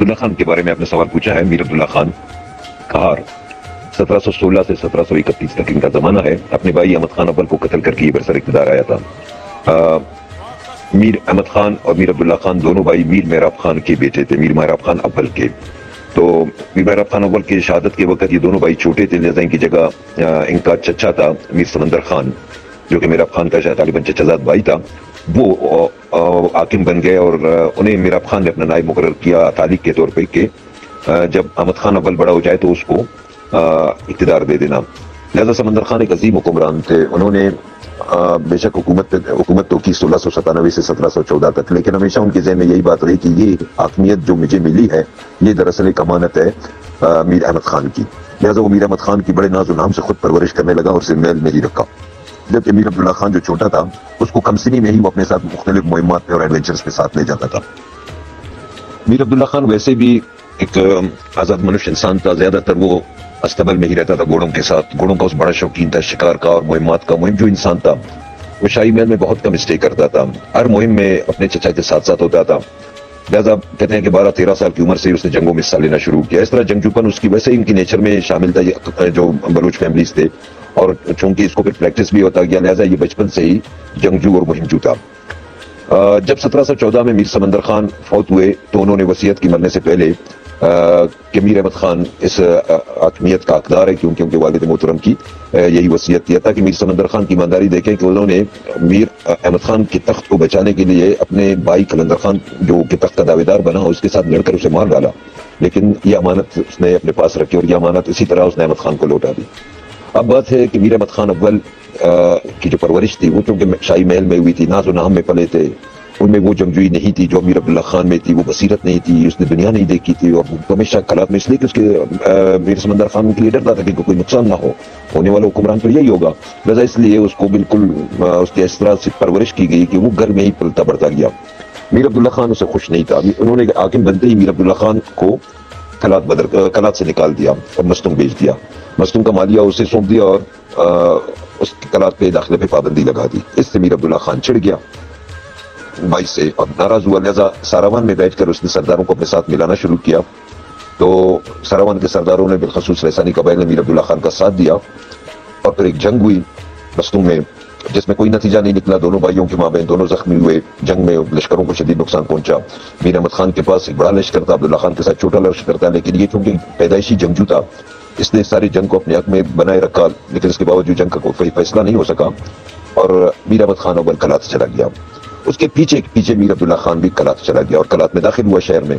عبداللہ خان کے بارے میں آپ نے سوال پوچھا ہے. میر عبداللہ خان کہار 1716 سے 1731 تک ان کا زمانہ ہے. اپنے بھائی احمد خان اول کو قتل کر کے یہ برسر اقتدار آیا تھا. میر احمد خان اور میر عبداللہ خان دونوں بھائی میر محراب خان کے بیٹے تھے, میر محراب خان اول کے. تو میر محراب خان اول کی شہادت کے وقت یہ دونوں بھائی چھوٹے تھے, لہذا ان کی جگہ ان کا چچا تھا میر سمندر خان, جو کہ محراب خان کا طالباً چچا زاد بھائی تھا. وہ حاکم بن گئے اور انہیں محراب خان نے اپنا نائب مقرر کیا تعلیق کے طور پہ کہ جب احمد خان اول بڑا ہو جائے تو اس کو اقتدار دے دینا. لہذا سمندر خان ایک عظیم حکمران تھے. انہوں نے بے شک حکومت تو کی 1697 سے 1714 تک, لیکن ہمیشہ ان کے ذہن میں یہی بات رہی کہ یہ حاکمیت جو مجھے ملی ہے یہ دراصل ایک امانت ہے میر احمد خان کی. لہذا وہ میر احمد خان کی بڑے ناز و نام سے خود پرورش کرنے لگا اور اسے میل میں ہی رکھا. جبکہ میر عبداللہ خان جو چھوٹا تھا اس کو کم سنی میں ہی وہ اپنے ساتھ مختلف مہمات پہ اور ایڈونچرز کے ساتھ لے جاتا تھا. میر عبداللہ خان ویسے بھی ایک آزاد منش انسان تھا. زیادہ تر وہ استبل میں ہی رہتا تھا گھوڑوں کے ساتھ. گھوڑوں کا اس بڑا شوقین تھا, شکار کا اور مہمات کا. مہم جو انسان تھا وہ شاہی محل میں بہت کم اسٹے کرتا تھا, ہر مہم میں اپنے چچا کے ساتھ ساتھ ہوتا تھا. لہذا کہتے ہیں کہ 12-13 سال کی عمر سے اس نے جنگوں میں حصہ لینا شروع کیا. اس طرح جنگجوپن اس کی ویسے ان کی نیچر میں شامل تھا. یہ جو بلوچ فیملیز تھے, اور چونکہ اس کو پھر پریکٹس بھی ہوتا گیا, لہذا یہ بچپن سے ہی جنگجو اور مہمجو تھا. جب 1714 میں میر سمندر خان فوت ہوئے تو انہوں نے وصیت کی مرنے سے پہلے کہ میر احمد خان اس حاکمیت کا حقدار ہے, کیونکہ ان کے والد محترم کی یہی وصیت کیا تھا کہ میر سمندر خان کی ایمانداری دیکھیں کہ انہوں نے میر احمد خان کے تخت کو بچانے کے لیے اپنے بھائی قلندر خان جو کہ تخت کا دعویدار بنا اس کے ساتھ لڑ کر اسے مار ڈالا, لیکن یہ امانت اس نے اپنے پاس رکھی اور یہ امانت اسی طرح اس نے احمد خان کو لوٹا دی. اب بات ہے کہ میر احمد خان اول کی جو پرورش تھی وہ چونکہ شاہی محل میں ہوئی تھی, ناز و نام میں پلے تھے, ان میں وہ جنگجوئی نہیں تھی جو میر عبداللہ خان میں تھی, وہ بصیرت نہیں تھی, اس نے دنیا نہیں دیکھی تھی, اور ہمیشہ کلات میں اس لیے کہ اس کے میر سمندر خان کے لیے ڈرتا تھا کہ کوئی نقصان نہ ہو, ہونے والا حکمران تو یہی ہوگا. لہذا اس لیے اس کو بالکل اس کے اس طرح سے پرورش کی گئی کہ وہ گھر میں ہی پلتا بڑھتا گیا. میر عبداللہ خان اسے خوش نہیں تھا. انہوں نے حاکم بنتے ہی میر عبداللہ خان کو کلات سے نکال دیا اور مستنگ بھیج دیا. مستنگ کا مالیہ اسے سونپ دیا اور اس کلات پہ داخلے پہ پابندی لگا دی. اس سے میر عبداللہ خان چڑھ گیا بھائی سے اور ناراض ہوا. لہذا ساراوان میں بیٹھ کر اس نے سرداروں کو اپنے ساتھ ملانا شروع کیا. تو ساراوان کے سرداروں نے بالخصوص لسانی قبائل نے میر عبداللہ خان کا ساتھ دیا اور پھر ایک جنگ ہوئی مستنگ میں, جس میں کوئی نتیجہ نہیں نکلا. دونوں بھائیوں کے مابین دونوں زخمی ہوئے. جنگ میں لشکروں کو شدید نقصان پہنچا. میر احمد خان کے پاس ایک بڑا لشکر تھا, عبداللہ خان کے ساتھ چھوٹا لشکر تھا, لیکن یہ چونکہ پیدائشی جنگجو تھا اس نے ساری جنگ کو اپنے حق میں بنائے رکھا, لیکن اس کے باوجود جنگ کا کوئی فیصلہ نہیں ہو سکا اور میر احمد خان اول کلات چلا گیا. اس کے پیچھے میر عبداللہ خان بھی کلات چلا گیا اور کلات میں داخل ہوا شہر میں,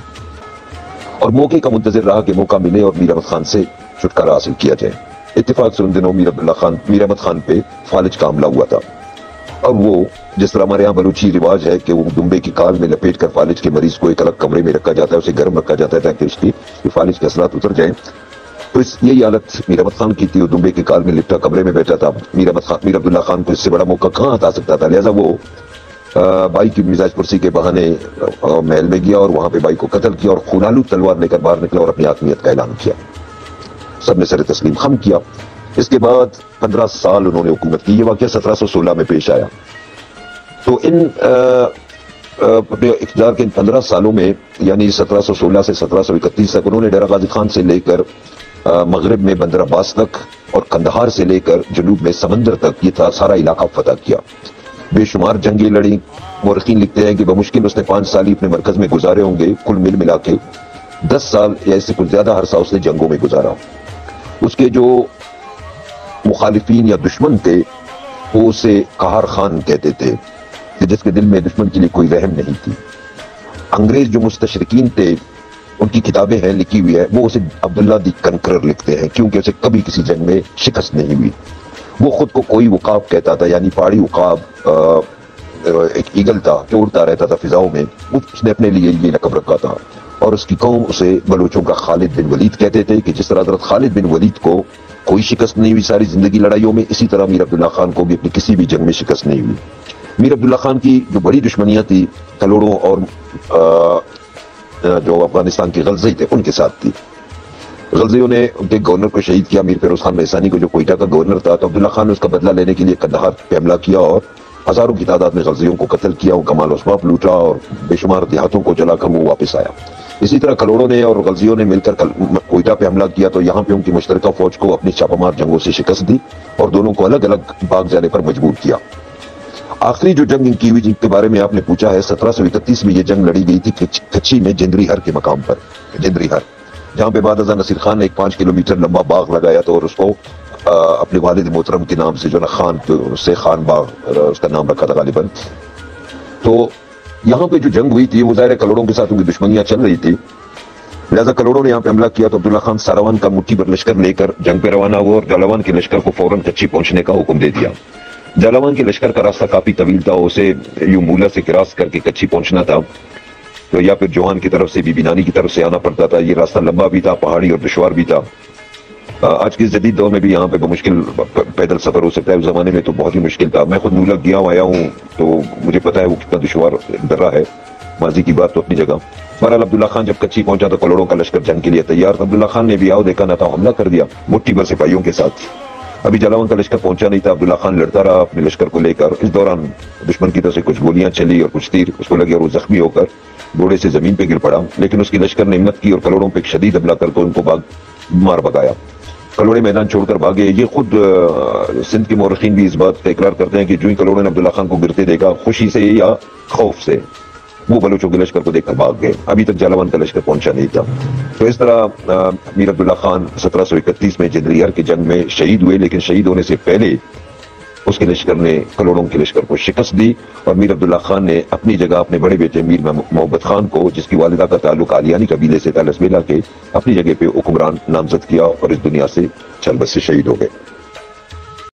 اور موقع کا منتظر رہا کہ موقع ملے اور میر احمد خان سے چھٹکارا حاصل کیا جائے. اتفاق سے ان دنوں میر احمد خان پہ فالج کا حملہ ہوا تھا, اور وہ جس طرح ہمارے یہاں بلوچی رواج ہے کہ وہ دمبے کی کال میں لپیٹ کر فالج کے مریض کو ایک الگ کمرے میں رکھا جاتا ہے, اسے گرم رکھا جاتا ہے تاکہ اس کی فالج کے اثرات اتر جائیں. تو یہی حالت میر احمد خان کی تھی. وہ دمبے کی کال میں لپٹا کمرے میں بیٹھا تھا. میر عبداللہ خان کو اس سے بڑا موقع کہاں آ سکتا تھا. لہذا وہ بھائی کی مزاج پرسی کے بہانے محل میں گیا اور وہاں پہ بھائی کو قتل کیا اور خونالو تلوار لے کر باہر نکلا اور اپنی حاکمیت کا اعلان کیا. سب نے سر تسلیم خم کیا. اس کے بعد 15 سال انہوں نے حکومت کی. یہ واقعہ 1716 میں پیش آیا. تو ان اپنے اقتدار کے 15 سالوں میں یعنی 1716 سے 1731 تک انہوں نے ڈیرہ غازی خان سے لے کر مغرب میں بندر عباس تک اور قندھار سے لے کر جنوب میں سمندر تک یہ سارا علاقہ فتح کیا. بے شمار جنگیں لڑیں. مورخین لکھتے ہیں کہ بمشکل اس نے 5 سال ہی اپنے مرکز میں گزارے ہوں گے. کل ملا کے 10 سال یا اس سے کچھ زیادہ عرصہ اس نے جنگوں میں گزارا. اس کے جو مخالفین یا دشمن تھے وہ اسے قہار خان کہتے تھے, جس کے دل میں دشمن کے لیے کوئی رحم نہیں تھی. انگریز جو مستشرقین تھے ان کی کتابیں ہیں لکھی ہوئی ہے, وہ اسے عبداللہ دی کنکرر لکھتے ہیں کیونکہ اسے کبھی کسی جنگ میں شکست نہیں ہوئی. وہ خود کو کوئی وقاب کہتا تھا, یعنی پہاڑی وقاب, ایک ایگل تھا جو اڑتا رہتا تھا فضاؤں میں. اس نے اپنے لیے یہ لقب رکھا تھا اور اس کی قوم اسے بلوچوں کا خالد بن ولید کہتے تھے کہ جس طرح حضرت خالد بن ولید کو کوئی شکست نہیں ہوئی ساری زندگی لڑائیوں میں, اسی طرح میر عبداللہ خان کو بھی اپنی کسی بھی جنگ میں شکست نہیں ہوئی. میر عبداللہ خان کی جو بڑی دشمنیاں تھی کلوڑوں اور جو افغانستان کے غلزی تھے ان کے ساتھ تھی. غلزیوں نے ان کے گورنر کو شہید کیا, میر فیروز خان میسانی کو جو کوئٹہ کا گورنر تھا. تو عبداللہ خان نے اس کا بدلہ لینے کے لیے قندھار پہ حملہ کیا اور ہزاروں کی تعداد میں غلزیوں کو قتل کیا, ان کا مال و اسباب لوٹا اور بے شمار دیہاتوں کو جلا کر وہ واپس آیا. اسی طرح کلوڑوں نے اور غلزیوں نے مل کر کوئٹہ پہ حملہ کیا تو یہاں پہ ان کی مشترکہ فوج کو اپنی چھاپہ مار جنگوں سے شکست دی اور دونوں کو الگ الگ بھاگ جانے پر مجبور کیا۔ آخری جو جنگ ان کی ہوئی جن کے بارے میں آپ نے پوچھا ہے، 1731 میں یہ جنگ لڑی گئی تھی کچھی میں جندری ہر کے مقام پر، جندری ہر، جہاں پہ بعد ازاں نصیر خان نے ایک 5 کلومیٹر لمبا باغ لگایا تو اور اس کو اپنے والد محترم کے نام سے جو نا خان سے خان باغ اس کا نام رکھا تھا غالباً۔ تو یہاں پہ جو جنگ ہوئی تھی وہ ظاہر ہے کلوڑوں کے ساتھ ان کی دشمنیاں چل رہی تھی، لہذا کلوڑوں نے یہاں پہ حملہ کیا تو عبداللہ خان ساروان کا مٹھی پر لشکر لے کر جنگ پہ روانہ ہوا اور جالاوان کے لشکر کو فوراً کچھی پہنچنے کا حکم دے دیا۔ جالاوان کے لشکر کا راستہ کافی طویل تھا، اسے یوں مولا سے کراس کر کے کچھی پہنچنا تھا تو یا پھر جوہان کی طرف سے بی بی نانی کی طرف سے آنا پڑتا تھا۔ یہ راستہ لمبا بھی تھا، پہاڑی اور دشوار بھی تھا۔ آج کے جدید دور میں بھی یہاں پہ بمشکل پیدل سفر ہو سکتا ہے، اس زمانے میں تو بہت ہی مشکل تھا۔ میں خود مولک گیا ہوں، آیا ہوں، تو مجھے پتا ہے وہ کتنا دشوار درہ ہے، ماضی کی بات تو اپنی جگہ۔ بہرحال عبداللہ خان جب کچھی پہنچا تو کلوڑوں کا لشکر جنگ کے لیے تیار تھا۔ عبداللہ خان نے بھی آؤ دیکھا نہ تھا، حملہ کر دیا مٹھی بھر سپاہیوں کے ساتھ۔ ابھی جالاوان کا لشکر پہنچا نہیں تھا، عبداللہ خان لڑتا رہا اپنے لشکر کو لے کر۔ اس دوران دشمن کی طرف سے کچھ گولیاں چلی اور کچھ تیر اس کو لگے اور وہ زخمی ہو کر گھوڑے سے زمین پہ گر پڑا، لیکن اس کی لشکر نے ہمت کی اور کلوڑوں پہ ایک شدید حملہ کر کے ان کو مار بگایا۔ کلوڑے میدان چھوڑ کر بھاگے۔ یہ خود سندھ کے مورخین بھی اس بات کا اقرار کرتے ہیں کہ جو ہی کلوڑوں نے عبداللہ خان کو گرتے دیکھا، خوشی سے یا خوف سے وہ بلوچوں کے لشکر کو دیکھ کر بھاگ گئے۔ ابھی تک جالاوان کا لشکر پہنچا نہیں تھا۔ تو اس طرح میر عبداللہ خان 1731 میں جندری ہر کی جنگ میں شہید ہوئے، لیکن شہید ہونے سے پہلے اس کے لشکر نے کلوڑوں کے لشکر کو شکست دی اور میر عبداللہ خان نے اپنی جگہ اپنے بڑے بیٹے میر محمد خان کو، جس کی والدہ کا تعلق آلیانی قبیلے سے تھا لسبیلا کے، اپنی جگہ پہ حکمران نامزد کیا اور اس دنیا سے چل بس سے شہید ہو گئے۔